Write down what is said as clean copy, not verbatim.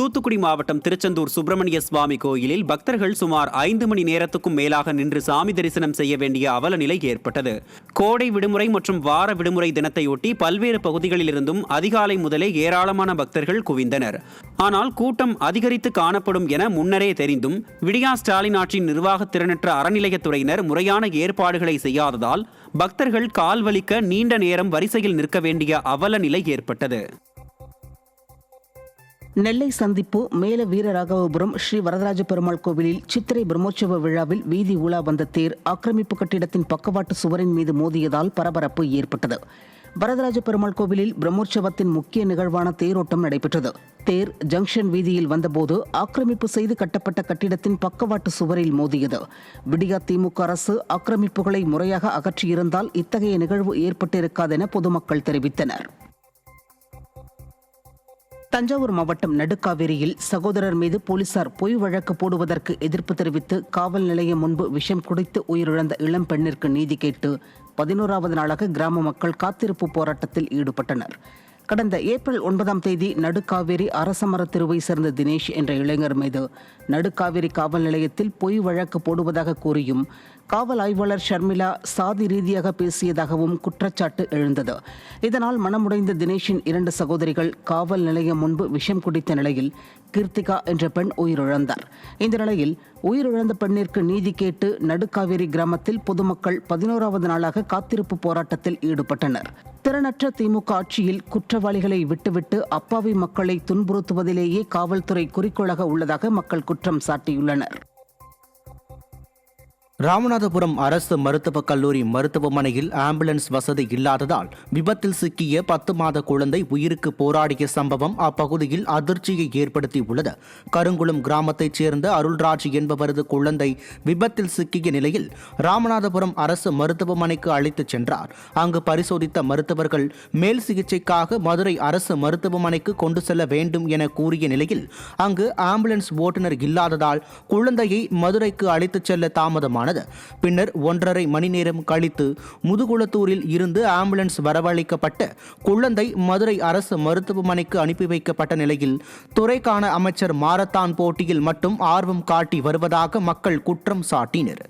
தூத்துக்குடி மாவட்டம் திருச்செந்தூர் சுப்பிரமணிய சுவாமி கோயிலில் பக்தர்கள் சுமார் 5 மணி நேரத்துக்கும் மேலாக நின்று சாமி தரிசனம் செய்ய வேண்டிய அவல நிலை ஏற்பட்டது. கோடை விடுமுறை மற்றும் வார விடுமுறை தினத்தையொட்டி பல்வேறு பகுதிகளிலிருந்தும் அதிகாலை முதலே ஏராளமான பக்தர்கள் குவிந்தனர். ஆனால் கூட்டம் அதிகரித்து காணப்படும் என முன்னரே தெரிந்தும் விடியா ஸ்டாலின் ஆட்சியின் நிர்வாக திறனற்ற அறநிலையத்துறையினர் முறையான ஏற்பாடுகளை செய்யாததால் பக்தர்கள் கால் வலிக்க நீண்ட நேரம் வரிசையில் நிற்க வேண்டிய அவல நிலை ஏற்பட்டது. நெல்லை சந்திப்பு மேல வீரராகவபுரம் ஸ்ரீ வரதராஜ பெருமாள் கோவிலில் சித்திரை பிரம்மோற்சவ விழாவில் வீதி உலா வந்த தேர் ஆக்கிரமிப்பு கட்டிடத்தின் பக்கவாட்டு சுவரின் மீது மோதியதால் பரபரப்பு ஏற்பட்டது. வரதராஜ பெருமாள் கோவிலில் பிரம்மோற்சவத்தின் முக்கிய நிகழ்வான தேரோட்டம் நடைபெற்றது. தேர் ஜங்ஷன் வீதியில் வந்தபோது ஆக்கிரமிப்பு செய்து கட்டப்பட்ட கட்டிடத்தின் பக்கவாட்டு சுவரில் மோதியது. விடியா திமுக அரசு ஆக்கிரமிப்புகளை முறையாக அகற்றியிருந்தால் இத்தகைய நிகழ்வு ஏற்பட்டிருக்காதென பொதுமக்கள் தெரிவித்தனர். தஞ்சாவூர் மாவட்டம் நடுக்காவேரியில் சகோதரர் மீது போலீசார் பொய் வழக்கு போடுவதற்கு எதிர்ப்பு தெரிவித்து காவல் நிலையம் முன்பு விஷம் குடித்து உயிரிழந்த இளம் பெண்ணிற்கு நீதி கேட்டு 11வது நாளாக கிராம மக்கள் காத்திருப்பு போராட்டத்தில் ஈடுபட்டனர். கடந்த ஏப்ரல் 9ஆம் தேதி நடுக்காவேரி அரசமர தெருவை சேர்ந்த தினேஷ் என்ற இளைஞர் மீது நடுக்காவேரி காவல் நிலையத்தில் பொய் வழக்கு போடுவதாக கூறியும் காவல் ஆய்வாளர் ஷர்மிளா சாதி ரீதியாக பேசியதாகவும் குற்றச்சாட்டு எழுந்தது. இதனால் மனமுடைந்த தினேஷின் 2 சகோதரிகள் காவல் நிலையம் முன்பு விஷம் குடித்த நிலையில் கீர்த்திகா என்ற பெண் உயிரிழந்தார். இந்த நிலையில் உயிரிழந்த பெண்ணிற்கு நீதி கேட்டு நடுக்காவேரி கிராமத்தில் பொதுமக்கள் 11வது நாளாக காத்திருப்பு போராட்டத்தில் ஈடுபட்டனர். திறனற்ற திமுக ஆட்சியில் குற்றவாளிகளை விட்டுவிட்டு அப்பாவி மக்களை துன்புறுத்துவதிலேயே காவல்துறை குறிக்கோளாக உள்ளதாக மக்கள் குற்றம் சாட்டியுள்ளனர். ராமநாதபுரம் அரசு மருத்துவக் கல்லூரி மருத்துவமனையில் ஆம்புலன்ஸ் வசதி இல்லாததால் விபத்தில் சிக்கிய 10 மாத குழந்தை உயிருக்கு போராடிய சம்பவம் அப்பகுதியில் அதிர்ச்சியை ஏற்படுத்தியுள்ளது. கருங்குளம் கிராமத்தைச் சேர்ந்த அருள்ராஜ் என்பவரது குழந்தை விபத்தில் சிக்கிய நிலையில் ராமநாதபுரம் அரசு மருத்துவமனைக்கு அழைத்துச் சென்றார். அங்கு பரிசோதித்த மருத்துவர்கள் மேல் சிகிச்சைக்காக மதுரை அரசு மருத்துவமனைக்கு கொண்டு செல்ல வேண்டும் என கூறிய நிலையில் அங்கு ஆம்புலன்ஸ் ஓட்டுநர் இல்லாததால் குழந்தையை மதுரைக்கு அழைத்துச் செல்ல தாமதமானது. பின்னர் 1.5 மணி நேரம் கழித்து முதுகுளத்தூரில் இருந்து ஆம்புலன்ஸ் வரவழைக்கப்பட்டு குழந்தை மதுரை அரசு மருத்துவமனைக்கு அனுப்பி வைக்கப்பட்ட நிலையில் துறைக்கான அமைச்சர் மாரத்தான் போட்டியில் மட்டும் ஆர்வம் காட்டி வருவதாக மக்கள் குற்றம் சாட்டினர்.